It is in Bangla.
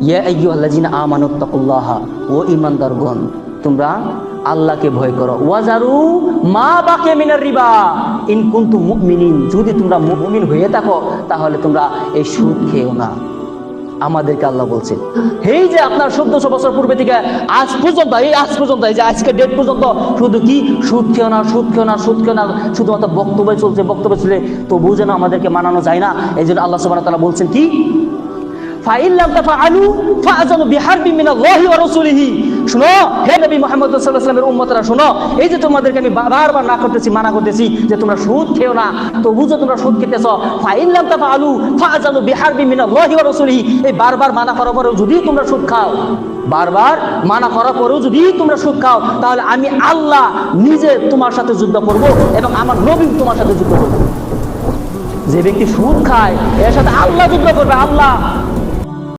ইয়া আইয়ুহাল্লাযিনা আমানুত্তাকুল্লাহা, ও ঈমানদারগণ তোমরা আল্লাহকে ভয় করো, ওয়াজারু মা বাকিয়া মিনার রিবা ইন কুনতুম মুমিনিন, যদি তোমরা মুমিন হয়ে থাকো তাহলে তোমরা এই সুদ খেও না। আমাদেরকে আল্লাহ বলছেন, এই যে আপনার 1400 বছর পূর্বে থেকে আজ পর্যন্ত, এই যে আজকে ডেট পর্যন্ত শুধু কি সুদ খেও না, সুদ খেও না, সুদ খেও না, শুধুমাত্র বক্তব্য চলছে, বক্তব্য চলে, তবুও যেন আমাদেরকে মানানো যায় না। এই জন্য আল্লাহ সুবহানাহু ওয়া তাআলা বলছেন কি, ফাইন লাম তাফআলু ফাআযানু বিহারবিন মিনাল্লাহি ওয়া রাসূলিহি। শুনো হে নবী মুহাম্মদ সাল্লাল্লাহু আলাইহি ওয়াসাল্লামের উম্মতরা, শুনো, এই যে তোমাদেরকে আমি বারবার মানা করতেছি যে তোমরা সুদ খেও না, তবু যে তোমরা সুদ খেতেছো, ফাইন লাম তাফআলু ফাআযানু বিহারবিন মিনাল্লাহি ওয়া রাসূলিহি, এই বারবার মানা করার পরেও যদি তোমরা সুদ খাও, বারবার মানা করার পরেও যদি তোমরা সুদ খাও, তাহলে আমি আল্লাহ নিজে তোমার সাথে যুদ্ধ করব এবং আমার নবী তোমার সাথে যুদ্ধ করব। যে ব্যক্তি সুদ খায় এর সাথে আল্লাহ যুদ্ধ করবে, আল্লাহ।